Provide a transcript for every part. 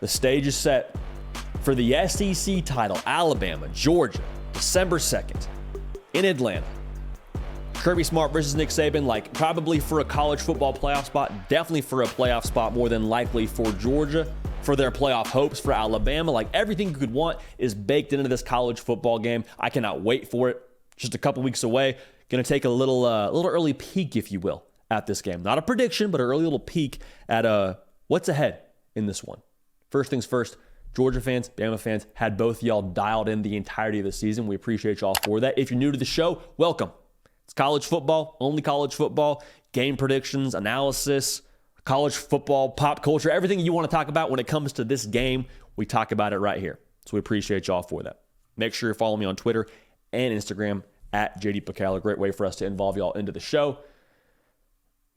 The stage is set for the SEC title, Alabama, Georgia, December 2nd in Atlanta. Kirby Smart versus Nick Saban, like probably for a college football playoff spot, definitely for a playoff spot, more than likely for Georgia, for their playoff hopes, for Alabama. Like everything you could want is baked into this college football game. I cannot wait for it. Just a couple weeks away. Going to take a little early peek, if you will, at this game. Not a prediction, but an early little peek at what's ahead in this one. First things first, Georgia fans, Bama fans, had both y'all dialed in the entirety of the season. We appreciate y'all for that. If you're new to the show, welcome. It's college football, only college football, game predictions, analysis, college football, pop culture, everything you want to talk about when it comes to this game, we talk about it right here. So we appreciate y'all for that. Make sure you're following me on Twitter and Instagram at JD Picala. Great way for us to involve y'all into the show.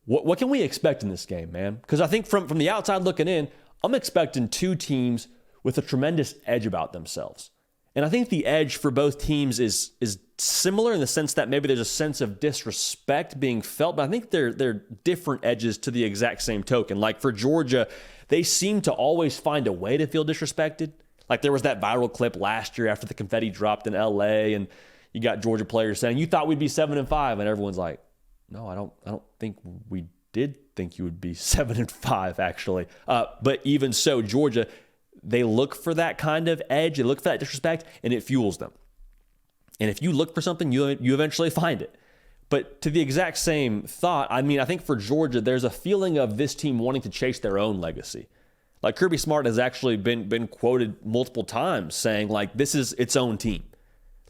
What can we expect in this game, man? Because I think from the outside looking in, I'm expecting two teams with a tremendous edge about themselves. And I think the edge for both teams is similar in the sense that maybe there's a sense of disrespect being felt, but I think they're different edges to the exact same token. Like for Georgia, they seem to always find a way to feel disrespected. Like there was that viral clip last year after the confetti dropped in LA, and you got Georgia players saying, "You thought we'd be 7-5," and everyone's like, "No, I don't think we did think you would be 7-5 actually." But even so, Georgia, they look for that kind of edge, they look for that disrespect, and it fuels them. And if you look for something, you eventually find it. But to the exact same thought, I mean, I think for Georgia, there's a feeling of this team wanting to chase their own legacy. Like Kirby Smart has actually been quoted multiple times saying, like, this is its own team.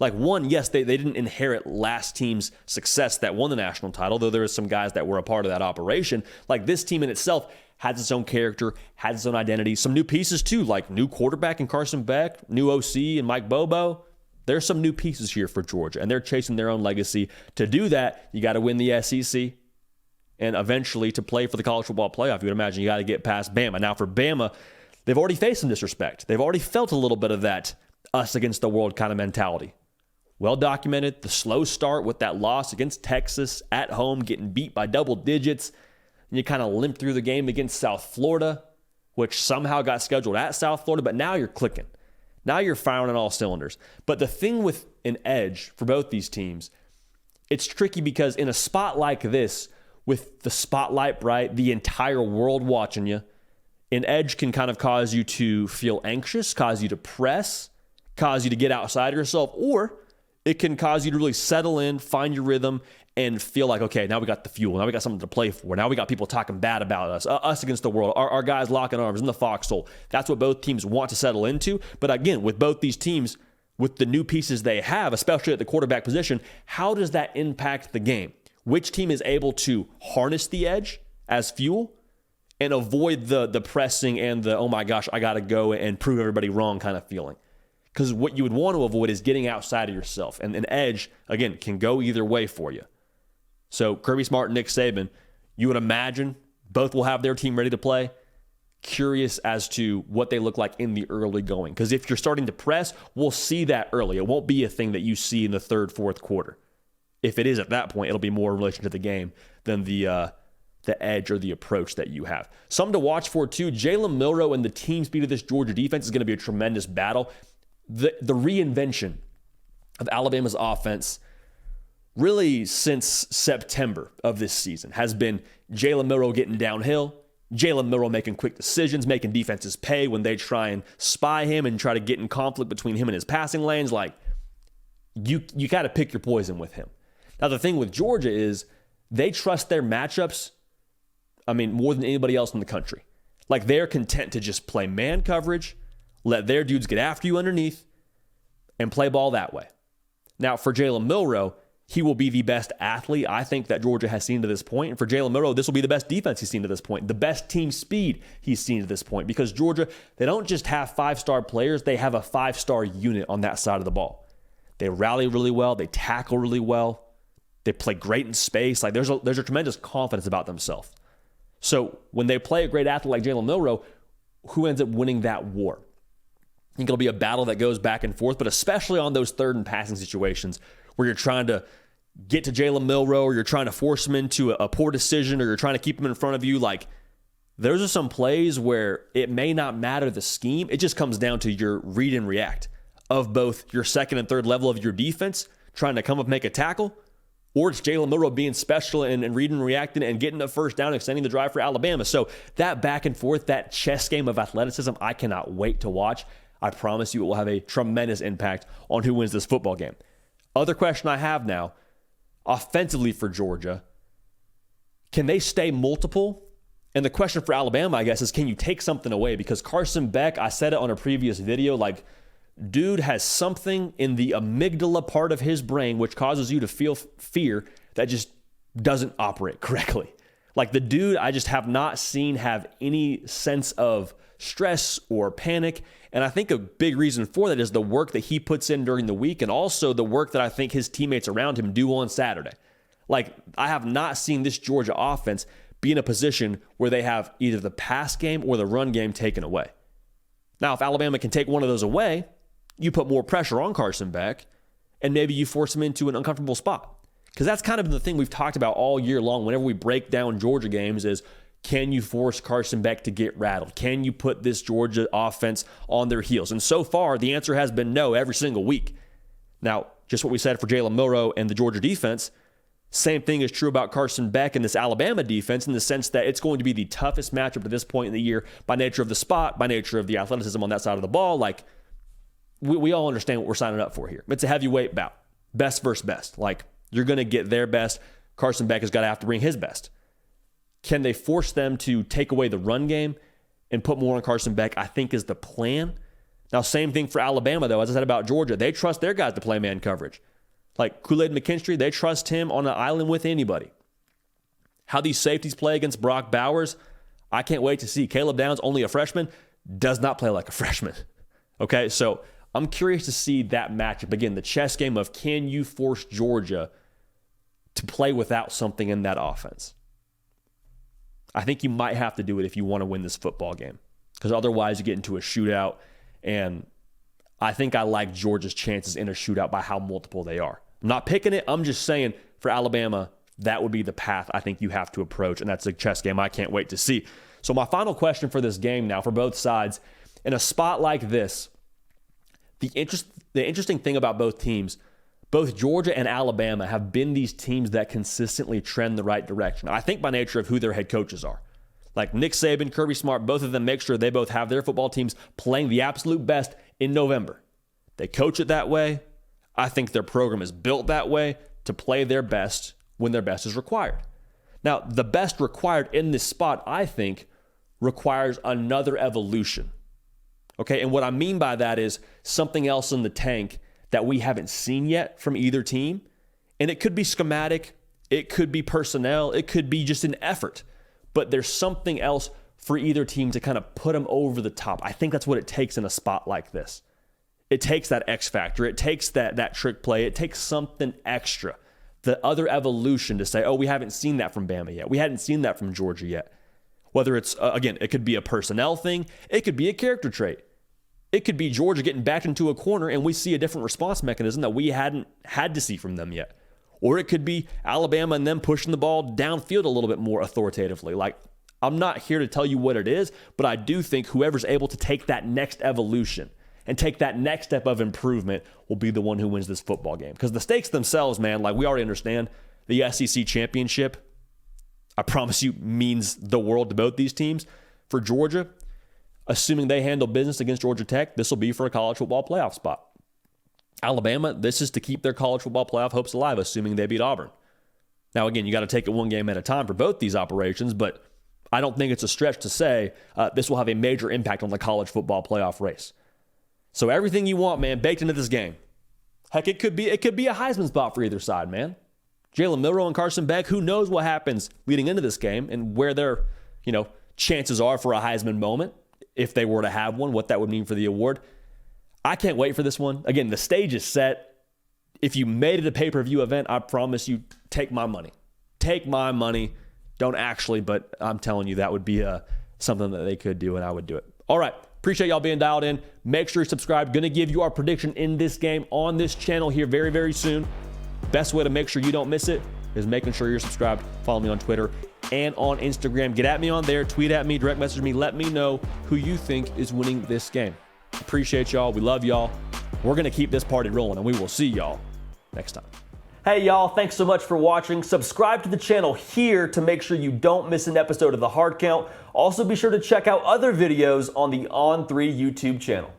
Like, one, yes, they didn't inherit last team's success that won the national title, though there was some guys that were a part of that operation. Like, this team in itself has its own character, has its own identity. Some new pieces, too, like new quarterback in Carson Beck, new OC and Mike Bobo. There's some new pieces here for Georgia, and they're chasing their own legacy. To do that, you got to win the SEC, and eventually to play for the college football playoff, you would imagine you got to get past Bama. Now, for Bama, they've already faced some disrespect. They've already felt a little bit of that us against the world kind of mentality. Well documented, the slow start with that loss against Texas at home, getting beat by double digits. And you kind of limp through the game against South Florida, which somehow got scheduled at South Florida, but now you're clicking. Now you're firing on all cylinders. But the thing with an edge for both these teams, it's tricky because in a spot like this, with the spotlight bright, the entire world watching you, an edge can kind of cause you to feel anxious, cause you to press, cause you to get outside of yourself, or it can cause you to really settle in, find your rhythm, and feel like, okay, now we got the fuel. Now we got something to play for. Now we got people talking bad about us against the world, our guys locking arms in the foxhole. That's what both teams want to settle into. But again, with both these teams, with the new pieces they have, especially at the quarterback position, how does that impact the game? Which team is able to harness the edge as fuel and avoid the pressing and the, oh my gosh, I got to go and prove everybody wrong kind of feeling? Because what you would want to avoid is getting outside of yourself. And an edge, again, can go either way for you. So Kirby Smart and Nick Saban, you would imagine both will have their team ready to play. Curious as to what they look like in the early going. Because if you're starting to press, we'll see that early. It won't be a thing that you see in the third, fourth quarter. If it is at that point, it'll be more in relation to the game than the edge or the approach that you have. Something to watch for, too. Jaylen Moore and the team speed of this Georgia defense is going to be a tremendous battle. The reinvention of Alabama's offense really since September of this season has been Jaylen Moore getting downhill, Jaylen Moore making quick decisions, making defenses pay when they try and spy him and try to get in conflict between him and his passing lanes. Like, you got to pick your poison with him. Now, the thing with Georgia is they trust their matchups, more than anybody else in the country. Like, they're content to just play man coverage, let their dudes get after you underneath, and play ball that way. Now, for Jaylen Moore, he will be the best athlete, I think, that Georgia has seen to this point. And for Jaylen Moore, this will be the best defense he's seen to this point, the best team speed he's seen to this point. Because Georgia, they don't just have five-star players, they have a five-star unit on that side of the ball. They rally really well, they tackle really well, they play great in space. Like, there's a tremendous confidence about themselves. So when they play a great athlete like Jaylen Moore, who ends up winning that war? I think it'll be a battle that goes back and forth, but especially on those third and passing situations where you're trying to get to Jaylen Moore or you're trying to force him into a poor decision or you're trying to keep him in front of you. Like, those are some plays where it may not matter the scheme. It just comes down to your read and react of both your second and third level of your defense trying to come up, make a tackle, or it's Jaylen Moore being special and reading and reacting and getting the first down, extending the drive for Alabama. So that back and forth, that chess game of athleticism, I cannot wait to watch. I promise you it will have a tremendous impact on who wins this football game. Other question I have now, offensively for Georgia, can they stay multiple? And the question for Alabama, I guess, is can you take something away? Because Carson Beck, I said it on a previous video, like, dude has something in the amygdala part of his brain which causes you to feel fear that just doesn't operate correctly. Like, the dude I just have not seen have any sense of stress or panic. And I think a big reason for that is the work that he puts in during the week and also the work that I think his teammates around him do on Saturday. Like, I have not seen this Georgia offense be in a position where they have either the pass game or the run game taken away. Now, if Alabama can take one of those away, you put more pressure on Carson Beck, and maybe you force him into an uncomfortable spot. Because that's kind of the thing we've talked about all year long whenever we break down Georgia games is, can you force Carson Beck to get rattled? Can you put this Georgia offense on their heels? And so far, the answer has been no every single week. Now, just what we said for Jaylen Moore and the Georgia defense, same thing is true about Carson Beck and this Alabama defense in the sense that it's going to be the toughest matchup to this point in the year by nature of the spot, by nature of the athleticism on that side of the ball. Like, we all understand what we're signing up for here. It's a heavyweight bout. Best versus best. Like, you're going to get their best. Carson Beck has got to have to bring his best. Can they force them to take away the run game and put more on Carson Beck? I think is the plan. Now, same thing for Alabama, though. As I said about Georgia, they trust their guys to play man coverage. Like Kool-Aid McKinstry, they trust him on an island with anybody. How these safeties play against Brock Bowers, I can't wait to see. Caleb Downs, only a freshman, does not play like a freshman. Okay, so I'm curious to see that matchup. Again, the chess game of can you force Georgia to play without something in that offense? I think you might have to do it if you want to win this football game, because otherwise you get into a shootout, and I think I like Georgia's chances in a shootout by how multiple they are. I'm not picking it. I'm just saying for Alabama, that would be the path I think you have to approach, and that's a chess game I can't wait to see. So my final question for this game now for both sides, in a spot like this, the interesting thing about both teams, both Georgia and Alabama have been these teams that consistently trend the right direction. I think by nature of who their head coaches are. Like Nick Saban, Kirby Smart, both of them make sure they both have their football teams playing the absolute best in November. They coach it that way. I think their program is built that way to play their best when their best is required. Now, the best required in this spot, I think, requires another evolution. Okay, and what I mean by that is something else in the tank that we haven't seen yet from either team. And it could be schematic, it could be personnel, it could be just an effort. But there's something else for either team to kind of put them over the top. I think that's what it takes in a spot like this. It takes that X factor. It takes that trick play. It takes something extra, the other evolution to say, oh, we haven't seen that from Bama yet. We hadn't seen that from Georgia yet. Whether it's, again, it could be a personnel thing. It could be a character trait. It could be Georgia getting backed into a corner and we see a different response mechanism that we hadn't had to see from them yet. Or it could be Alabama and them pushing the ball downfield a little bit more authoritatively. Like, I'm not here to tell you what it is, but I do think whoever's able to take that next evolution and take that next step of improvement will be the one who wins this football game. Because the stakes themselves, man, like we already understand, the SEC championship, I promise you, means the world to both these teams. For Georgia, assuming they handle business against Georgia Tech, this will be for a college football playoff spot. Alabama, this is to keep their college football playoff hopes alive, assuming they beat Auburn. Now, again, you got to take it one game at a time for both these operations, but I don't think it's a stretch to say this will have a major impact on the college football playoff race. So everything you want, man, baked into this game. Heck, it could be a Heisman spot for either side, man. Jaylen Moore and Carson Beck, who knows what happens leading into this game and where their, chances are for a Heisman moment, if they were to have one, what that would mean for the award. I can't wait for this one. Again, the stage is set. If you made it a pay-per-view event, I promise you, take my money. Take my money. Don't actually, but I'm telling you that would be something that they could do, and I would do it. All right. Appreciate y'all being dialed in. Make sure you're subscribed. Going to give you our prediction in this game on this channel here very, very soon. Best way to make sure you don't miss it is making sure you're subscribed. Follow me on Twitter and on Instagram. Get at me on there, tweet at me, direct message me. Let me know who you think is winning this game. Appreciate y'all. We love y'all. We're going to keep this party rolling, and we will see y'all next time. Hey, y'all. Thanks so much for watching. Subscribe to the channel here to make sure you don't miss an episode of The Hard Count. Also, be sure to check out other videos on the On3 YouTube channel.